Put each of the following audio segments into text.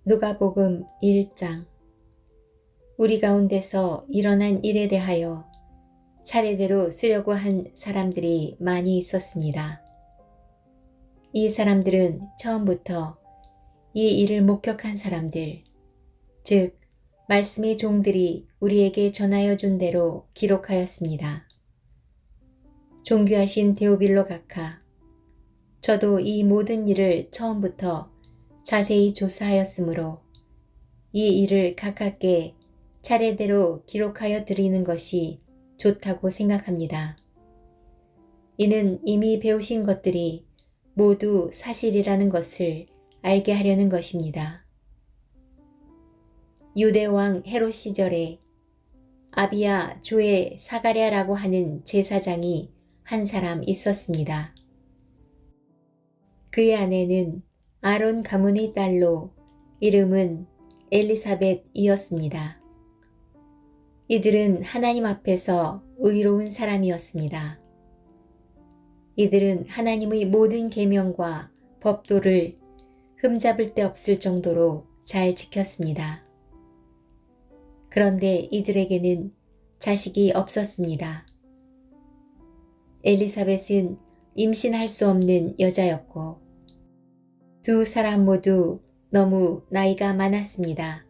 누가복음 1장. 우리 가운데서 일어난 일에 대하여 차례대로 쓰려고 한 사람들이 많이 있었습니다. 이 사람들은 처음부터 이 일을 목격한 사람들, 즉 말씀의 종들이 우리에게 전하여 준 대로 기록하였습니다. 존귀하신 데오빌로 각하, 저도 이 모든 일을 처음부터 자세히 조사하였으므로 이 일을 각하께 차례대로 기록하여 드리는 것이 좋다고 생각합니다. 이는 이미 배우신 것들이 모두 사실이라는 것을 알게 하려는 것입니다. 유대왕 헤롯 시절에 아비야 조의 사가랴라고 하는 제사장이 한 사람 있었습니다. 그의 아내는 아론 가문의 딸로 이름은 엘리사벳이었습니다. 이들은 하나님 앞에서 의로운 사람이었습니다. 이들은 하나님의 모든 계명과 법도를 흠잡을 데 없을 정도로 잘 지켰습니다. 그런데 이들에게는 자식이 없었습니다. 엘리사벳은 임신할 수 없는 여자였고 두 사람 모두 너무 나이가 많았습니다.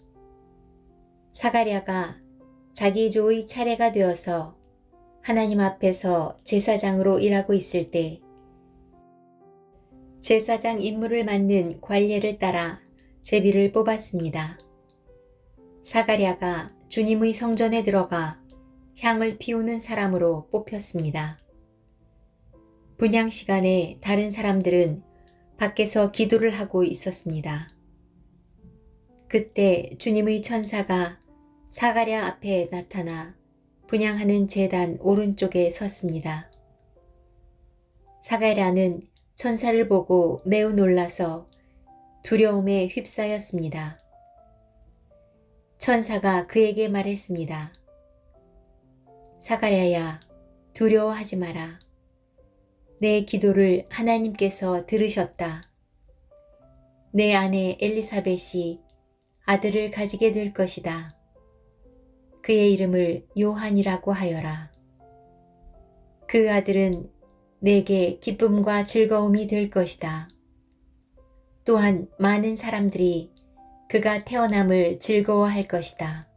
사가랴가 자기 조의 차례가 되어서 하나님 앞에서 제사장으로 일하고 있을 때 제사장 임무를 맡는 관례를 따라 제비를 뽑았습니다. 사가랴가 주님의 성전에 들어가 향을 피우는 사람으로 뽑혔습니다. 분향 시간에 다른 사람들은 밖에서 기도를 하고 있었습니다. 그때 주님의 천사가 사가랴 앞에 나타나 분향하는 제단 오른쪽에 섰습니다. 사가랴는 천사를 보고 매우 놀라서 두려움에 휩싸였습니다. 천사가 그에게 말했습니다. 사가랴야, 두려워하지 마라. 내 기도를 하나님께서 들으셨다. 내 아내 엘리사벳이 아들을 가지게 될 것이다. 그의 이름을 요한이라고 하여라. 그 아들은 내게 기쁨과 즐거움이 될 것이다. 또한 많은 사람들이 그가 태어남을 즐거워할 것이다.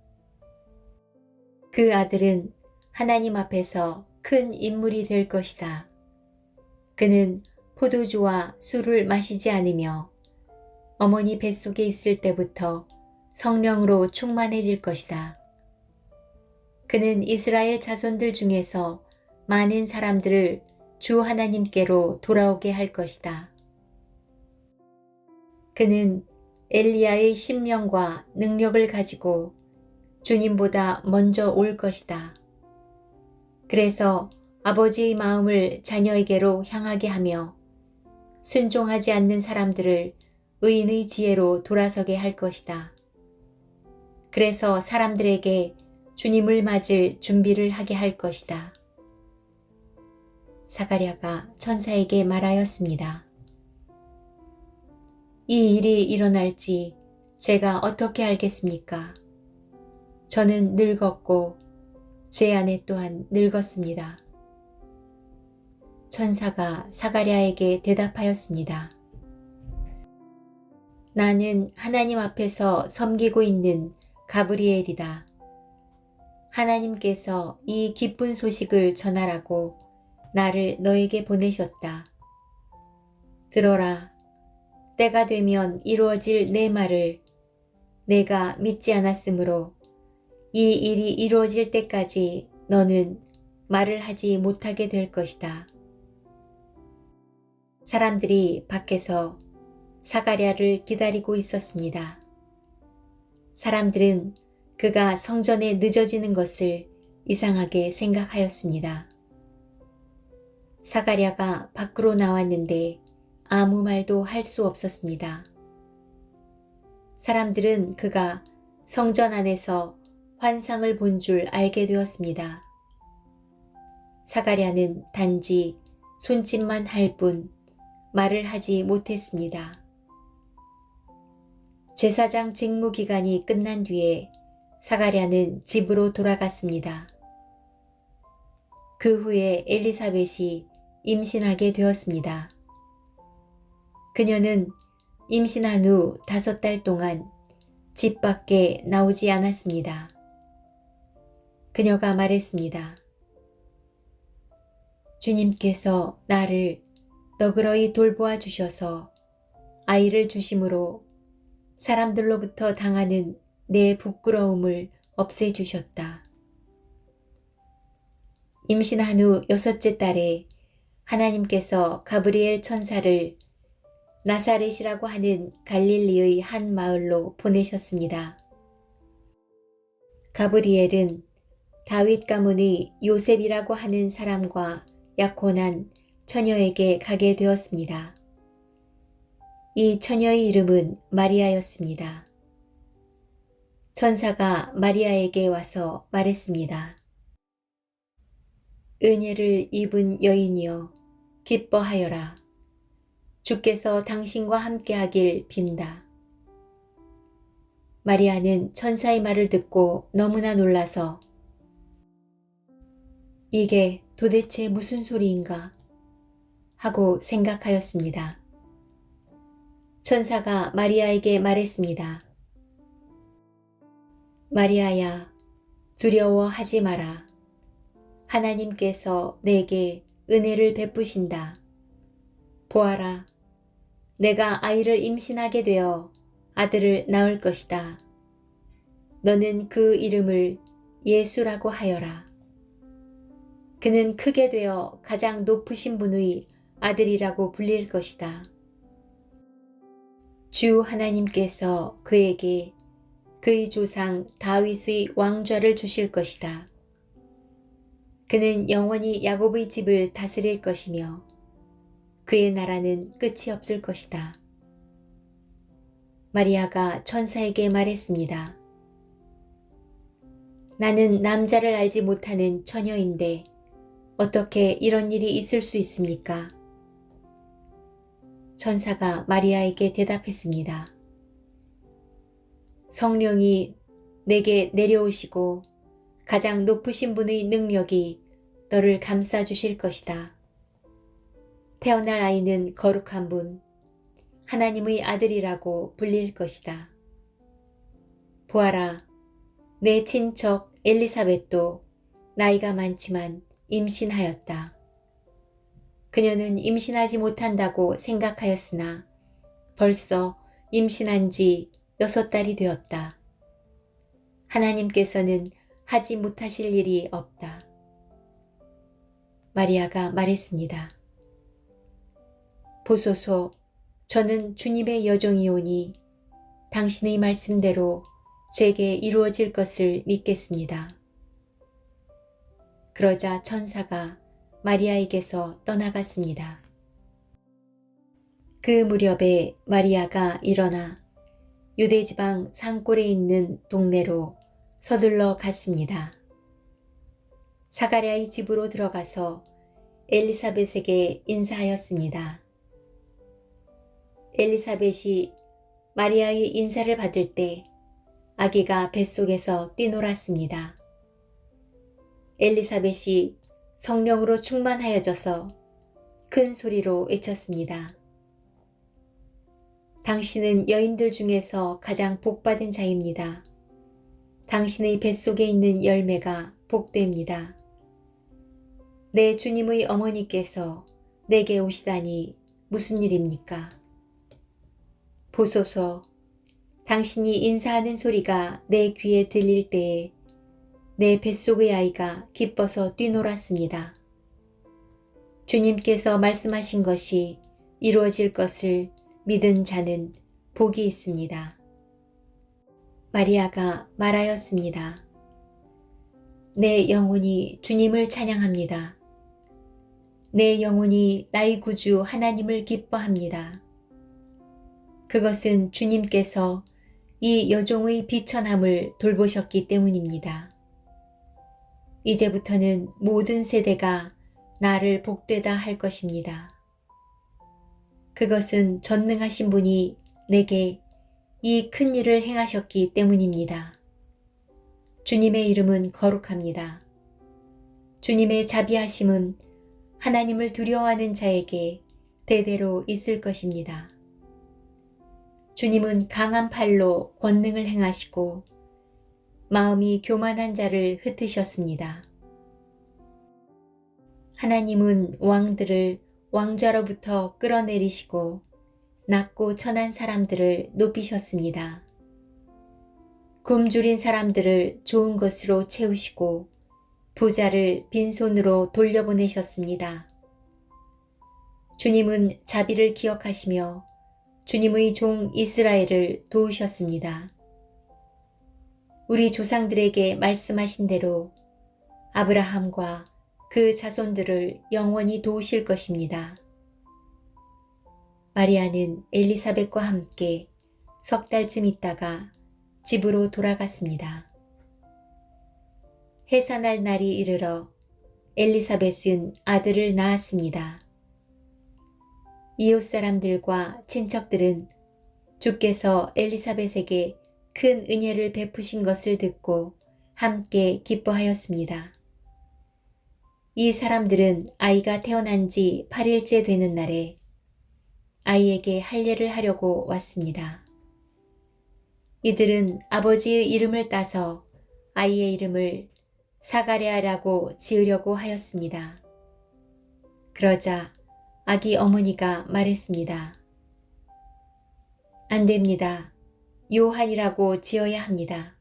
그 아들은 하나님 앞에서 큰 인물이 될 것이다. 그는 포도주와 술을 마시지 않으며 어머니 뱃속에 있을 때부터 성령으로 충만해질 것이다. 그는 이스라엘 자손들 중에서 많은 사람들을 주 하나님께로 돌아오게 할 것이다. 그는 엘리야의 심령과 능력을 가지고 주님보다 먼저 올 것이다. 그래서 아버지의 마음을 자녀에게로 향하게 하며 순종하지 않는 사람들을 의인의 지혜로 돌아서게 할 것이다. 그래서 사람들에게 주님을 맞을 준비를 하게 할 것이다. 사가랴가 천사에게 말하였습니다. 이 일이 일어날지 제가 어떻게 알겠습니까? 저는 늙었고 제 아내 또한 늙었습니다. 천사가 사가랴에게 대답하였습니다. 나는 하나님 앞에서 섬기고 있는 가브리엘이다. 하나님께서 이 기쁜 소식을 전하라고 나를 너에게 보내셨다. 들어라. 때가 되면 이루어질 내 말을 내가 믿지 않았으므로 이 일이 이루어질 때까지 너는 말을 하지 못하게 될 것이다. 사람들이 밖에서 사가랴를 기다리고 있었습니다. 사람들은 그가 성전에 늦어지는 것을 이상하게 생각하였습니다. 사가랴가 밖으로 나왔는데 아무 말도 할 수 없었습니다. 사람들은 그가 성전 안에서 환상을 본 줄 알게 되었습니다. 사가랴는 단지 손짓만 할 뿐 말을 하지 못했습니다. 제사장 직무 기간이 끝난 뒤에 사가랴는 집으로 돌아갔습니다. 그 후에 엘리사벳이 임신하게 되었습니다. 그녀는 임신한 후 5달 동안 집 밖에 나오지 않았습니다. 그녀가 말했습니다. 주님께서 나를 너그러이 돌보아 주셔서 아이를 주심으로 사람들로부터 당하는 내 부끄러움을 없애주셨다. 임신한 후 6째 달에 하나님께서 가브리엘 천사를 나사렛이라고 하는 갈릴리의 한 마을로 보내셨습니다. 가브리엘은 다윗 가문의 요셉이라고 하는 사람과 약혼한 처녀에게 가게 되었습니다. 이 처녀의 이름은 마리아였습니다. 천사가 마리아에게 와서 말했습니다. 은혜를 입은 여인이여 기뻐하여라. 주께서 당신과 함께하길 빈다. 마리아는 천사의 말을 듣고 너무나 놀라서 이게 도대체 무슨 소리인가 하고 생각하였습니다. 천사가 마리아에게 말했습니다. 마리아야, 두려워하지 마라. 하나님께서 내게 은혜를 베푸신다. 보아라, 내가 아이를 임신하게 되어 아들을 낳을 것이다. 너는 그 이름을 예수라고 하여라. 그는 크게 되어 가장 높으신 분의 아들이라고 불릴 것이다. 주 하나님께서 그에게 그의 조상 다윗의 왕좌를 주실 것이다. 그는 영원히 야곱의 집을 다스릴 것이며 그의 나라는 끝이 없을 것이다. 마리아가 천사에게 말했습니다. 나는 남자를 알지 못하는 처녀인데 어떻게 이런 일이 있을 수 있습니까? 천사가 마리아에게 대답했습니다. 성령이 내게 내려오시고 가장 높으신 분의 능력이 너를 감싸 주실 것이다. 태어날 아이는 거룩한 분, 하나님의 아들이라고 불릴 것이다. 보아라, 내 친척 엘리사벳도 나이가 많지만 임신하였다. 그녀는 임신하지 못한다고 생각하였으나 벌써 임신한 지 6달이 되었다. 하나님께서는 하지 못하실 일이 없다. 마리아가 말했습니다. 보소서, 저는 주님의 여종이오니 당신의 말씀대로 제게 이루어질 것을 믿겠습니다. 그러자 천사가 마리아에게서 떠나갔습니다. 그 무렵에 마리아가 일어나 유대지방 산골에 있는 동네로 서둘러 갔습니다. 사가랴의 집으로 들어가서 엘리사벳에게 인사하였습니다. 엘리사벳이 마리아의 인사를 받을 때 아기가 뱃속에서 뛰놀았습니다. 엘리사벳이 성령으로 충만하여져서 큰 소리로 외쳤습니다. 당신은 여인들 중에서 가장 복받은 자입니다. 당신의 뱃속에 있는 열매가 복됩니다. 내 주님의 어머니께서 내게 오시다니 무슨 일입니까? 보소서, 당신이 인사하는 소리가 내 귀에 들릴 때에 내 뱃속의 아이가 기뻐서 뛰놀았습니다. 주님께서 말씀하신 것이 이루어질 것을 믿은 자는 복이 있습니다. 마리아가 말하였습니다. 내 영혼이 주님을 찬양합니다. 내 영혼이 나의 구주 하나님을 기뻐합니다. 그것은 주님께서 이 여종의 비천함을 돌보셨기 때문입니다. 이제부터는 모든 세대가 나를 복되다 할 것입니다. 그것은 전능하신 분이 내게 이 큰 일을 행하셨기 때문입니다. 주님의 이름은 거룩합니다. 주님의 자비하심은 하나님을 두려워하는 자에게 대대로 있을 것입니다. 주님은 강한 팔로 권능을 행하시고 마음이 교만한 자를 흩으셨습니다. 하나님은 왕들을 왕좌로부터 끌어내리시고 낮고 천한 사람들을 높이셨습니다. 굶주린 사람들을 좋은 것으로 채우시고 부자를 빈손으로 돌려보내셨습니다. 주님은 자비를 기억하시며 주님의 종 이스라엘을 도우셨습니다. 우리 조상들에게 말씀하신 대로 아브라함과 그 자손들을 영원히 도우실 것입니다. 마리아는 엘리사벳과 함께 석 달쯤 있다가 집으로 돌아갔습니다. 해산할 날이 이르러 엘리사벳은 아들을 낳았습니다. 이웃 사람들과 친척들은 주께서 엘리사벳에게 큰 은혜를 베푸신 것을 듣고 함께 기뻐하였습니다. 이 사람들은 아이가 태어난 지 8일째 되는 날에 아이에게 할례를 하려고 왔습니다. 이들은 아버지의 이름을 따서 아이의 이름을 사가랴라고 지으려고 하였습니다. 그러자 아기 어머니가 말했습니다. 안 됩니다. 요한이라고 지어야 합니다.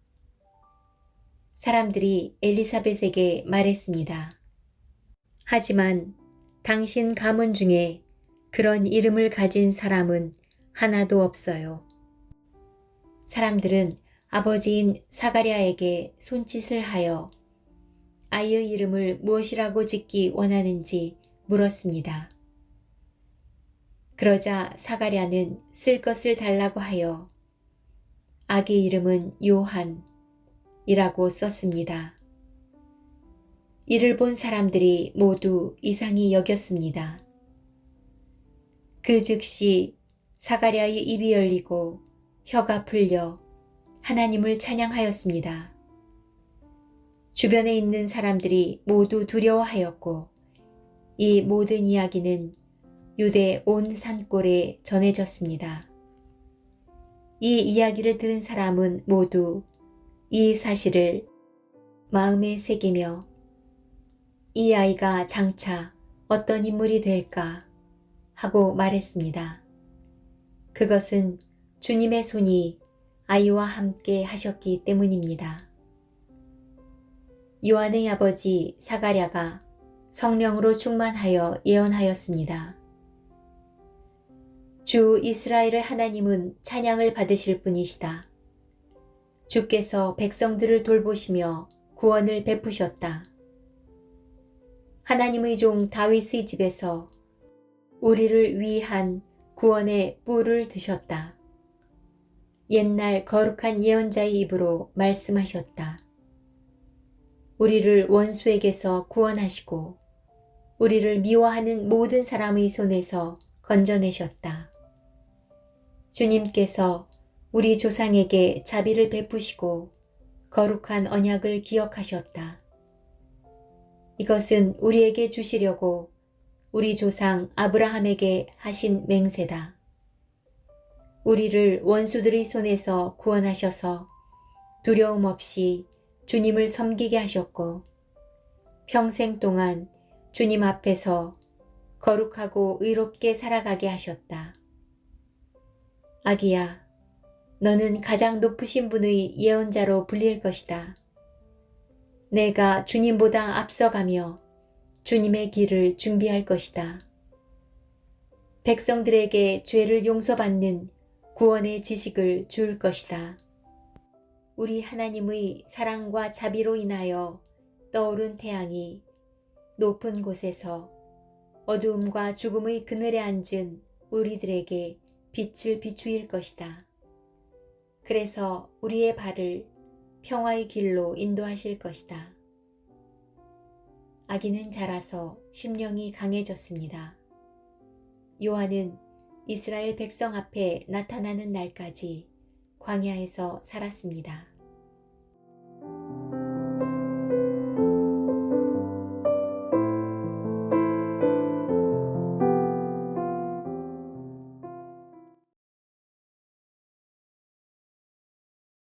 사람들이 엘리사벳에게 말했습니다. 하지만 당신 가문 중에 그런 이름을 가진 사람은 하나도 없어요. 사람들은 아버지인 사가랴에게 손짓을 하여 아이의 이름을 무엇이라고 짓기 원하는지 물었습니다. 그러자 사가랴는 쓸 것을 달라고 하여 아기 이름은 요한이라고 썼습니다. 이를 본 사람들이 모두 이상히 여겼습니다. 그 즉시 사가랴의 입이 열리고 혀가 풀려 하나님을 찬양하였습니다. 주변에 있는 사람들이 모두 두려워하였고 이 모든 이야기는 유대 온 산골에 전해졌습니다. 이 이야기를 들은 사람은 모두 이 사실을 마음에 새기며 이 아이가 장차 어떤 인물이 될까 하고 말했습니다. 그것은 주님의 손이 아이와 함께 하셨기 때문입니다. 요한의 아버지 사가랴가 성령으로 충만하여 예언하였습니다. 주 이스라엘의 하나님은 찬양을 받으실 분이시다. 주께서 백성들을 돌보시며 구원을 베푸셨다. 하나님의 종 다윗의 집에서 우리를 위한 구원의 뿔을 드셨다. 옛날 거룩한 예언자의 입으로 말씀하셨다. 우리를 원수에게서 구원하시고 우리를 미워하는 모든 사람의 손에서 건져내셨다. 주님께서 우리 조상에게 자비를 베푸시고 거룩한 언약을 기억하셨다. 이것은 우리에게 주시려고 우리 조상 아브라함에게 하신 맹세다. 우리를 원수들의 손에서 구원하셔서 두려움 없이 주님을 섬기게 하셨고 평생 동안 주님 앞에서 거룩하고 의롭게 살아가게 하셨다. 아기야, 너는 가장 높으신 분의 예언자로 불릴 것이다. 내가 주님보다 앞서가며 주님의 길을 준비할 것이다. 백성들에게 죄를 용서받는 구원의 지식을 줄 것이다. 우리 하나님의 사랑과 자비로 인하여 떠오른 태양이 높은 곳에서 어두움과 죽음의 그늘에 앉은 우리들에게 빛을 비추일 것이다. 그래서 우리의 발을 평화의 길로 인도하실 것이다. 아기는 자라서 심령이 강해졌습니다. 요한은 이스라엘 백성 앞에 나타나는 날까지 광야에서 살았습니다.